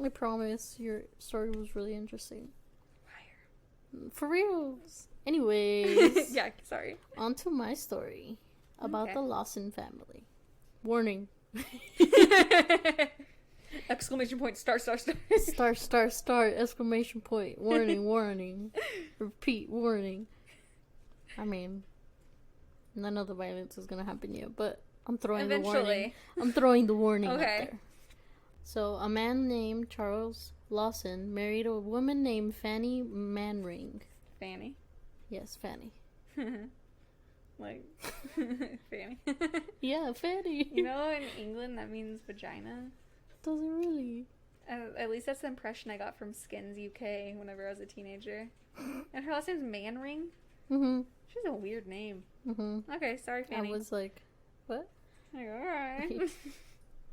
I promise your story was really interesting. Fire. For reals. Anyways. Yeah, sorry. On to my story about Okay. the Lawson family. Warning. Exclamation point, star, star, star. Star, star, star, exclamation point. Warning, warning. Repeat, warning. I mean, none of the violence is gonna happen yet, but I'm throwing the warning. Eventually. I'm throwing the warning out Okay. there. So, a man named Charles Lawson married a woman named Fanny Manring. Fanny. Yes, Fanny. Like, Fanny. Yeah, Fanny. You know, in England, that means vagina. Does it really? At least that's the impression I got from Skins UK whenever I was a teenager. And her last name's Manring. Mm-hmm. She's a weird name. Mm-hmm. Okay, sorry, Fanny. I was like, what? Like, alright.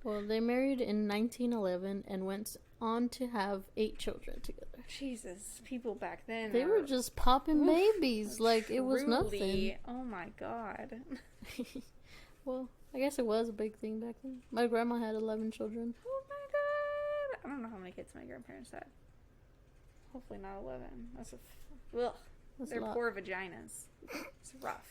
Well, they married in 1911 and went on to have 8 children together. Jesus, people back then. They were just popping babies like it was nothing. Truly. Oh my god. Well, I guess it was a big thing back then. My grandma had 11 children. Oh my god. I don't know how many kids my grandparents had. Hopefully not 11. That's ugh. That's They're a lot. poor vaginas. It's rough.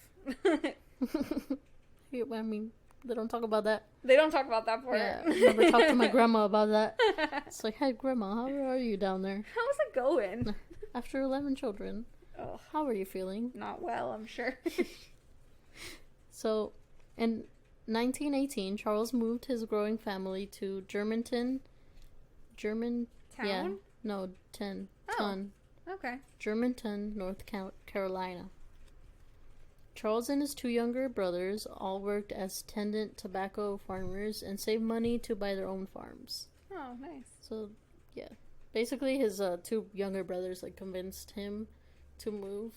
Yeah, I mean, they don't talk about that. They don't talk about that part. Yeah, I never talked to my grandma about that. It's like, hey, grandma, how are you down there? How's it going? After 11 children, Oh, how are you feeling? not well, I'm sure. So, in 1918, Charles moved his growing family to Germantown. Town? Yeah, no, Ton. Okay. Germantown, North Carolina. Charles and his 2 younger brothers all worked as tenant tobacco farmers and saved money to buy their own farms. Oh, nice. So, yeah. Basically, his 2 younger brothers, like, convinced him to move.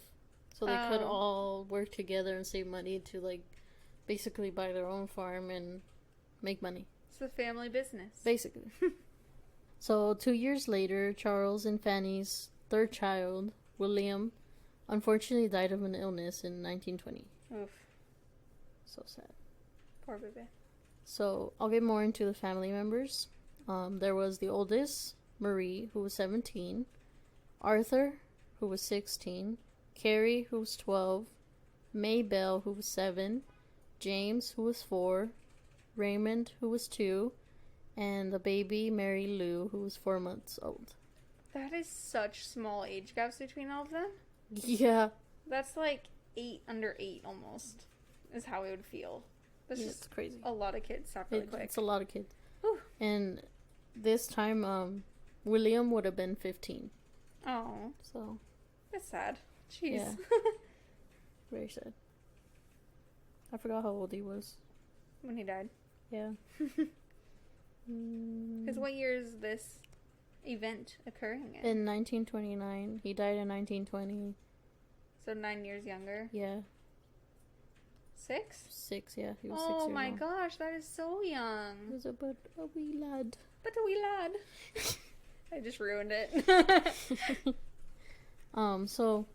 So they could Oh. all work together and save money to, like, basically buy their own farm and make money. It's a family business. Basically. So, 2 years later, Charles and Fanny's 3rd child, William, unfortunately died of an illness in 1920. Oof. So sad. Poor baby. So, I'll get more into the family members. There was the oldest, Marie, who was 17, Arthur, who was 16, Carrie, who was 12, Maybelle, who was 7, James, who was 4, Raymond, who was 2, and the baby, Mary Lou, who was 4 months old. That is such small age gaps between all of them. Yeah. That's like 8 under 8 almost, is how it would feel. That's Yeah, just it's crazy. a lot of kids stop really quick. It's a lot of kids. Whew. And this time, William would have been 15. Oh, So, that's sad. Jeez. yeah. Very sad. I forgot how old he was. When he died. Yeah. Because what year is this event occurring in? In 1929. He died in 1920. So 9 years younger. Yeah. 6? 6, yeah. He was 6 Oh years my old. gosh, that is so He young. was a wee lad. But a wee lad. I just ruined it. So,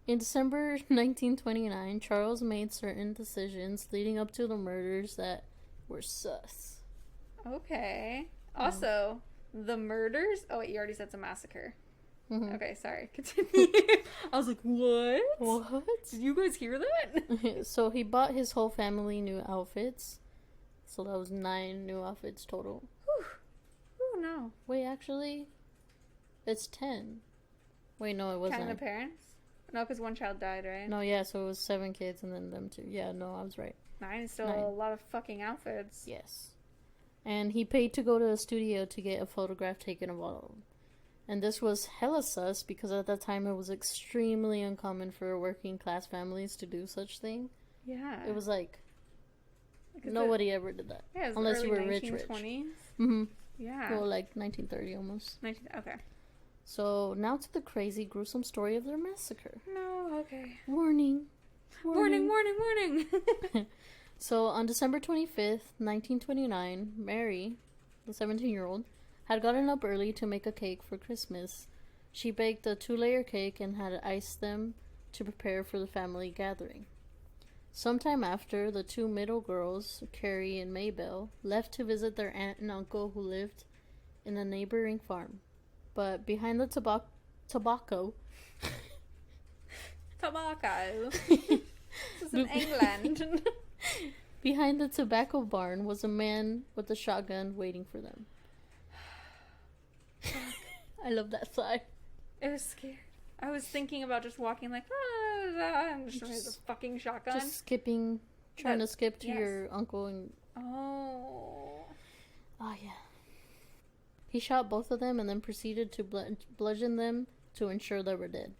in December 1929, Charles made certain decisions leading up to the murders that were sus. Okay. Also, the murders. Oh, wait, you already said it's a massacre. Mhm. Okay, sorry. Continue. I was like, what? What? Did you guys hear that? So, he bought his whole family new outfits. So, that was 9 new outfits total. Oh, no. Wait, actually, it's 10. Wait, no, it wasn't. Counting the parents? No, because one child died, right? No, yeah, so it was 7 kids and then them 2. Yeah, no, I was right. 9 is still 9. a lot of fucking outfits. Yes. And he paid to go to a studio to get a photograph taken of all of them. And this was hella sus because at that time it was extremely uncommon for working class families to do such thing. Yeah. It was like, Because nobody ever did that. Yeah, it was unless early you were rich. 1920s. Mm-hmm. Yeah. Well, like 1930 almost. Okay. So now to the crazy, gruesome story of their massacre. No, okay. Warning. Warning, warning, warning. So on December 25th, 1929, Mary, the 17-year-old, had gotten up early to make a cake for Christmas. She baked a 2-layer cake and had iced them to prepare for the family gathering. Sometime after, the 2 middle girls, Carrie and Maybelle, left to visit their aunt and uncle who lived in a neighboring farm. But behind the tobacco... This is in England. Behind the tobacco barn was a man with a shotgun waiting for them. I love that sigh. It was scared. I was thinking about just walking like, and just the fucking shotgun. Just trying to skip to your uncle and... Oh, yeah. He shot both of them and then proceeded to bludgeon them to ensure they were dead.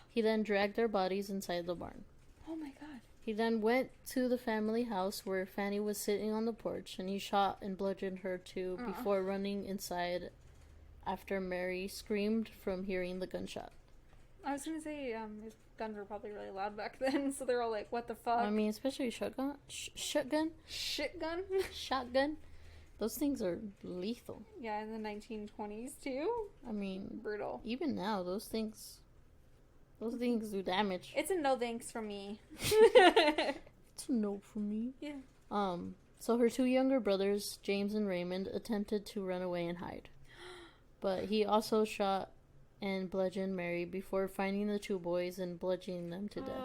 He then dragged their bodies inside the barn. Oh my god. He then went to the family house where Fanny was sitting on the porch, and he shot and bludgeoned her too before running inside after Mary screamed from hearing the gunshot. I was gonna say, his guns were probably really loud back then, so they're all like, what the fuck? I mean, especially shotgun? Shotgun? Shitgun? Shotgun? Those things are lethal. Yeah, in the 1920s too? I mean... Brutal. Even now, those things do damage. It's a no thanks from me. It's a no from me. Yeah. So her 2 younger brothers, James and Raymond, attempted to run away and hide. But he also shot and bludgeoned Mary before finding the 2 boys and bludgeoning them to death.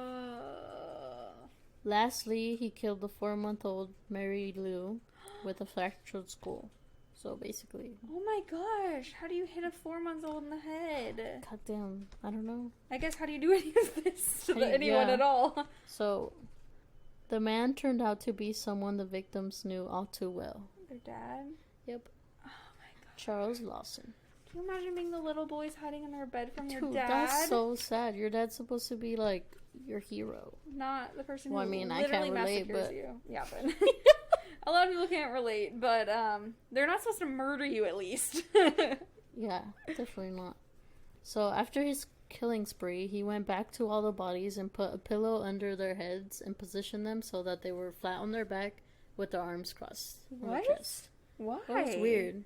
Lastly, he killed the 4-month-old Mary Lou with a fractured skull. So basically... Oh my gosh, how do you hit a 4-month-old in the head? Goddamn, I don't know. I guess how do you do any of this to anyone at all? So, the man turned out to be someone the victims knew all too well. Their dad? Yep. Oh my god. Charles Lawson. Can you imagine being the little boys hiding in their bed from your Dude, dad? that's so sad. Your dad's supposed to be, like, your hero. Not the person Well, who I mean, I literally can't relate, massacres but... you. Yeah, but... A lot of people can't relate, but they're not supposed to murder you at least. Yeah, definitely not. So after his killing spree, he went back to all the bodies and put a pillow under their heads and positioned them so that they were flat on their back with their arms crossed on their chest. Why? That was weird.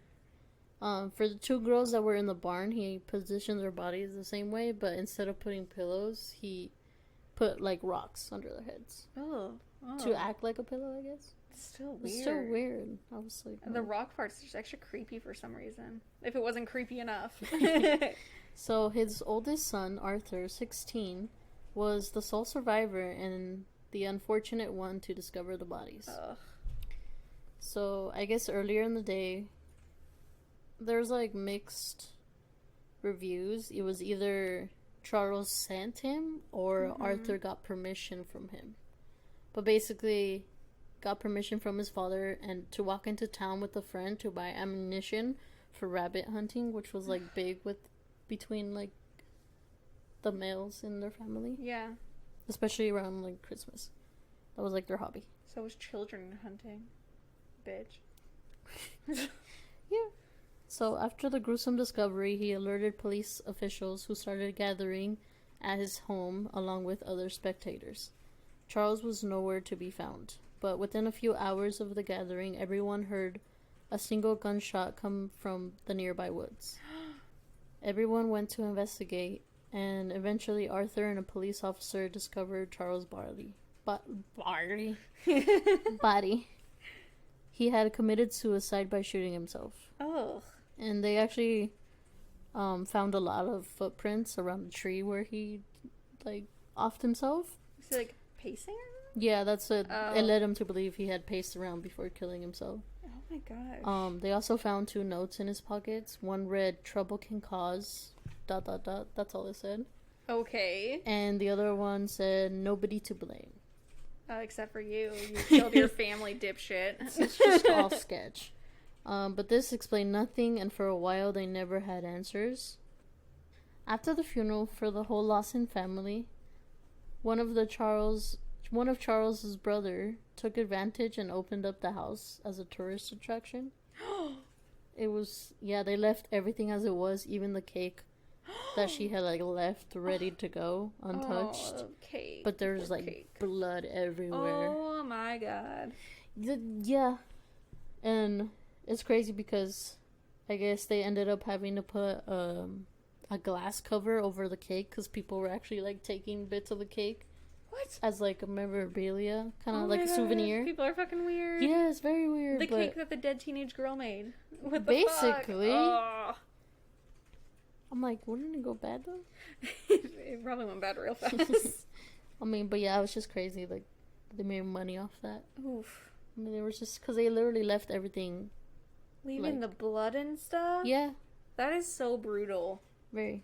For the 2 girls that were in the barn, he positioned their bodies the same way, but instead of putting pillows, he put like rocks under their heads. Oh. To act like a pillow, I guess. It's still weird. It's still weird. I was like... The rock part's just extra creepy for some reason. If it wasn't creepy enough. So, his oldest son, Arthur, 16, was the sole survivor and the unfortunate one to discover the bodies. Ugh. So, I guess earlier in the day, there's like mixed reviews. It was either Charles sent him or Arthur got permission from him. But basically... got permission from his father and to walk into town with a friend to buy ammunition for rabbit hunting, which was like big between like the males in their family. Yeah. Especially around like Christmas. That was like their hobby. So was children hunting. Bitch. Yeah. So after the gruesome discovery, he alerted police officials who started gathering at his home along with other spectators. Charles was nowhere to be found. But within a few hours of the gathering, everyone heard a single gunshot come from the nearby woods. Everyone went to investigate, and eventually Arthur and a police officer discovered Charles' body. He had committed suicide by shooting himself. Oh. And they actually found a lot of footprints around the tree where he, like, offed himself. Is he, like, pacing? Yeah, that's what it led him to believe he had paced around before killing himself. Oh my gosh. They also found 2 notes in his pockets. One read, "Trouble can cause... ... That's all it said. Okay. And the other one said, "Nobody to blame." Except for you. You killed your family, dipshit. It's just all sketch. But this explained nothing, and for a while they never had answers. After the funeral for the whole Lawson family, one of Charles's brother took advantage and opened up the house as a tourist attraction. It was, they left everything as it was, even the cake that she had like left ready to go, untouched. Oh, cake. But there's like blood everywhere. Oh my god. Yeah. And it's crazy because I guess they ended up having to put a glass cover over the cake because people were actually like taking bits of the cake. What? As like a memorabilia, kind of like a souvenir. People are fucking weird. Yeah, it's very weird. The cake that the dead teenage girl made. What the basically. fuck? Oh. I'm like, wouldn't it go bad though? It probably went bad real fast. I mean, but yeah, it was just crazy. Like, they made money off that. Oof. I mean, they were just because they literally left everything. Leaving the blood and stuff? Yeah. That is so brutal. Very.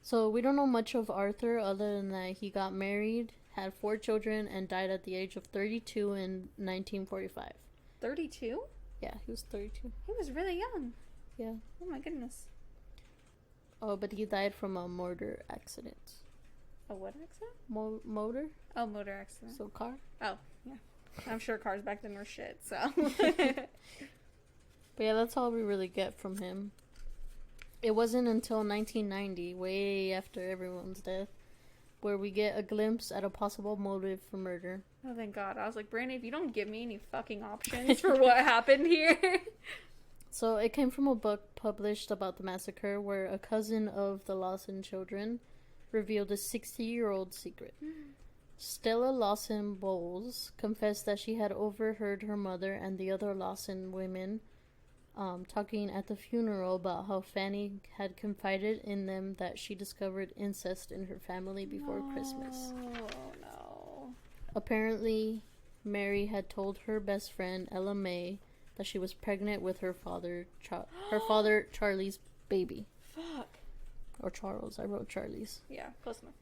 So, we don't know much of Arthur other than that he got married, had 4 children, and died at the age of 32 in 1945. 32? Yeah, he was 32. He was really young. Yeah. Oh my goodness. Oh, but he died from a motor accident. A what accident? Motor? Oh, motor accident. So, car? Oh, yeah. I'm sure cars back then were shit, so. But yeah, that's all we really get from him. It wasn't until 1990, way after everyone's death, where we get a glimpse at a possible motive for murder. Oh, thank God. I was like, Brandy, if you don't give me any fucking options for what happened here. So, it came from a book published about the massacre where a cousin of the Lawson children revealed a 60-year-old secret. Stella Lawson Bowles confessed that she had overheard her mother and the other Lawson women talking at the funeral about how Fanny had confided in them that she discovered incest in her family before Christmas. Oh, no. Apparently, Mary had told her best friend, Ella May, that she was pregnant with her father, Charlie's baby. Fuck. Or Charles. I wrote Charlie's. Yeah, close enough.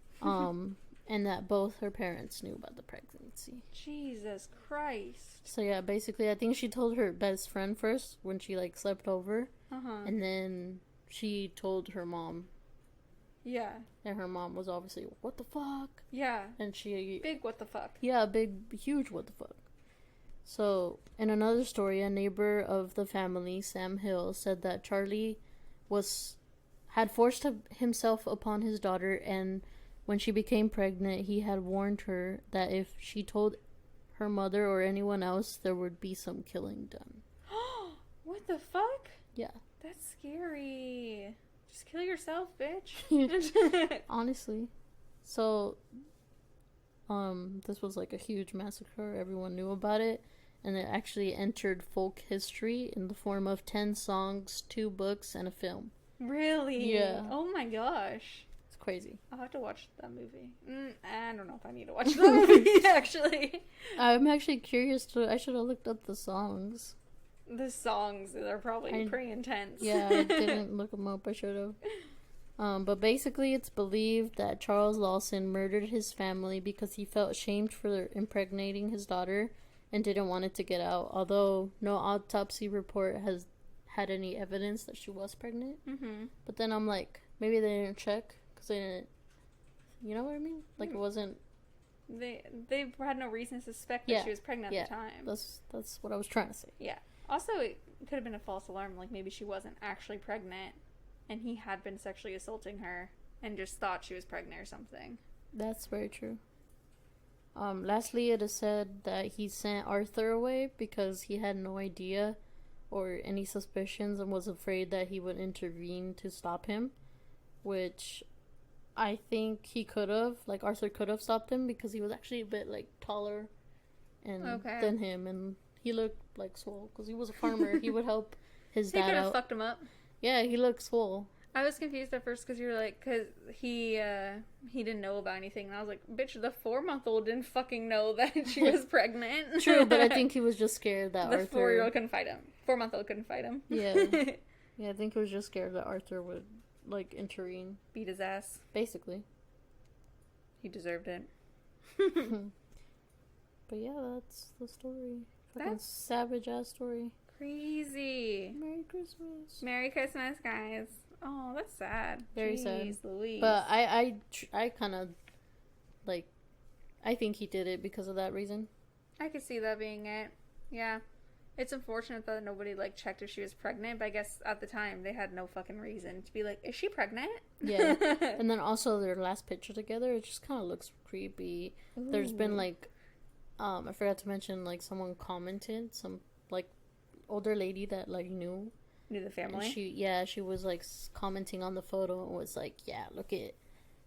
And that both her parents knew about the pregnancy. Jesus Christ. So yeah, basically, I think she told her best friend first when she like slept over, and then she told her mom. Yeah. And her mom was obviously, what the fuck? Yeah. And she big what the fuck. Yeah, huge what the fuck. So in another story, a neighbor of the family, Sam Hill, said that Charlie had forced himself upon his daughter, and when she became pregnant, he had warned her that if she told her mother or anyone else, there would be some killing done. What the fuck? Yeah. That's scary. Just kill yourself, bitch. Honestly. So, this was like a huge massacre. Everyone knew about it. And it actually entered folk history in the form of 10 songs, 2 books, and a film. Really? Yeah. Oh my gosh. Crazy. I'll have to watch that movie. I don't know if I need to watch that movie, actually. I'm actually curious I should have looked up the songs. The songs are probably pretty intense. Yeah, I didn't look them up. I should have. But basically, it's believed that Charles Lawson murdered his family because he felt shamed for impregnating his daughter and didn't want it to get out, although no autopsy report has had any evidence that she was pregnant. Mm-hmm. But then I'm like, maybe they didn't check. They didn't, you know what I mean? Like, it wasn't... They had no reason to suspect that she was pregnant at the time. That's what I was trying to say. Yeah. Also, it could have been a false alarm. Like, maybe she wasn't actually pregnant, and he had been sexually assaulting her, and just thought she was pregnant or something. That's very true. Lastly, it is said that he sent Arthur away because he had no idea or any suspicions and was afraid that he would intervene to stop him, which... I think he could have, like, Arthur could have stopped him because he was actually a bit, like, taller than him, and he looked, like, swole, because he was a farmer. He would help his dad out. He could have fucked him up. Yeah, he looked swole. I was confused at first because you were like, because he didn't know about anything, and I was like, bitch, the 4-month-old didn't fucking know that she was pregnant. True, but I think he was just scared that Arthur... The 4-year-old couldn't fight him. 4-month-old couldn't fight him. Yeah. Yeah, I think he was just scared that Arthur would... like, intervene. Beat his ass. Basically. He deserved it. But yeah, that's the story. Fucking savage-ass story. Crazy. Merry Christmas. Merry Christmas, guys. Oh, that's sad. Very Jeez, sad. Louise. But I kind of, like, I think he did it because of that reason. I could see that being it. Yeah. It's unfortunate that nobody, like, checked if she was pregnant, but I guess at the time they had no fucking reason to be like, is she pregnant? Yeah. And then also their last picture together, it just kind of looks creepy. Ooh. There's been, like, I forgot to mention, like, someone commented, some, like, older lady that, like, knew the family. And she was, like, commenting on the photo and was like, yeah, look at,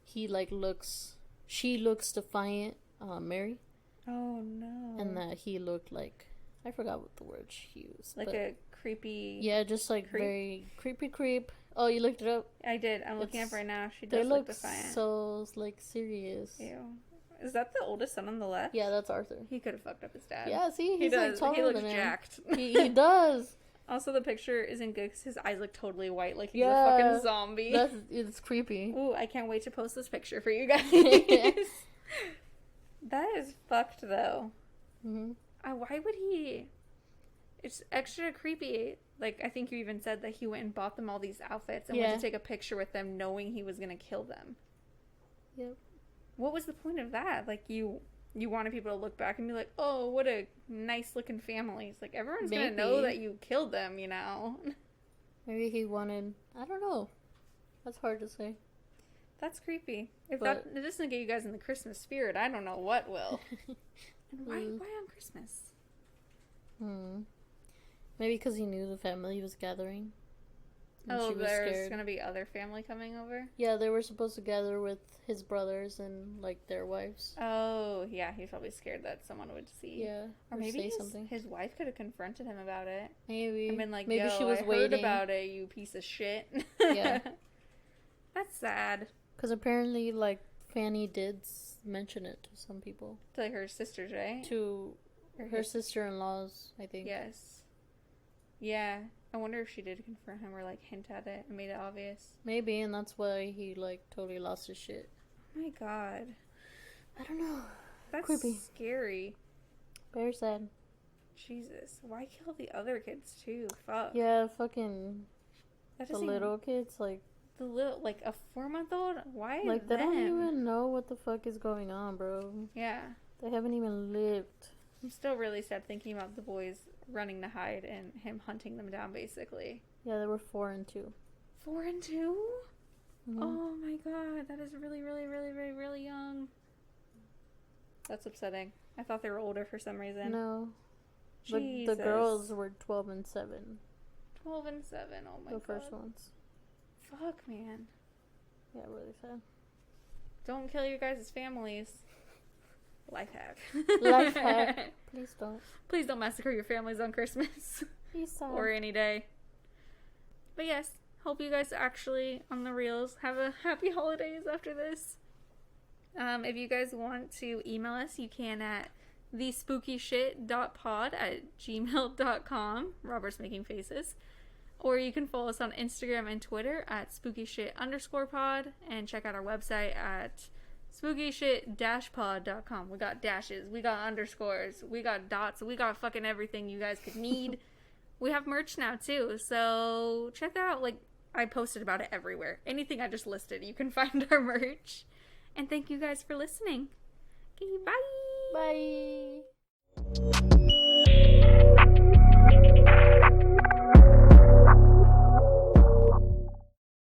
she looks defiant, Mary. Oh, no. And that he looked like, I forgot what the word she used. Like a creepy... Yeah, just, like, very creepy creep. Oh, you looked it up? I did. I'm looking up right now. She does look defiant. So, like, serious. Ew. Is that the oldest son on the left? Yeah, that's Arthur. He could have fucked up his dad. Yeah, see? He's, like, taller he looks than him. jacked. He does. Also, the picture isn't good because his eyes look totally white, like he's a fucking zombie. It's creepy. Ooh, I can't wait to post this picture for you guys. That is fucked, though. Mm-hmm. Why would he... It's extra creepy. Like, I think you even said that he went and bought them all these outfits and went to take a picture with them knowing he was going to kill them. Yep. What was the point of that? Like, you wanted people to look back and be like, oh, what a nice-looking family. It's like, everyone's going to know that you killed them, you know? Maybe he wanted... I don't know. That's hard to say. That's creepy. If that doesn't get you guys in the Christmas spirit, I don't know what will. And why on Christmas? Maybe because he knew the family was gathering. Oh, there's going to be other family coming over? Yeah, they were supposed to gather with his brothers and, like, their wives. Oh, yeah, he's probably scared that someone would see. Yeah, or maybe his wife could have confronted him about it. Maybe. And been like, maybe she was waiting. Heard about it, you piece of shit. Yeah. That's sad. Because apparently, like, Fanny did mention it to some people. To, like, her sisters, right? To her sister-in-laws, I think. Yes. Yeah. I wonder if she did confront him or, like, hint at it and made it obvious. Maybe, and that's why he, like, totally lost his shit. Oh my god. I don't know. That's creepy. Scary. Very sad. Jesus. Why kill the other kids, too? Fuck. Yeah, fucking... The little kids, like... The little... Like, a 4-month-old? Why like, they don't even know what the fuck is going on, bro. Yeah. They haven't even lived. I'm still really sad thinking about the boys running to hide and him hunting them down, basically. Yeah, they were 4 and 2. 4 and 2? Mm-hmm. Oh my god, that is really, really, really, really, really young. That's upsetting. I thought they were older for some reason. No. Jesus. The girls were 12 and 7. 12 and 7, oh my god. The first ones. Fuck, man. Yeah, really sad. Don't kill your guys' families. Life hack. Life hack. Please don't. Please don't massacre your families on Christmas. Or any day. But yes, hope you guys actually, on the reels, have a happy holidays after this. If you guys want to email us, you can at thespookyshit.pod at gmail.com. Robert's making faces. Or you can follow us on Instagram and Twitter at spookyshit_pod and check out our website at spookyshit-pod.com. We got dashes, we got underscores, we got dots, we got fucking everything you guys could need. We have merch now too, so check that out. Like, I posted about it everywhere. Anything I just listed, you can find our merch. And thank you guys for listening. Okay, bye! Bye!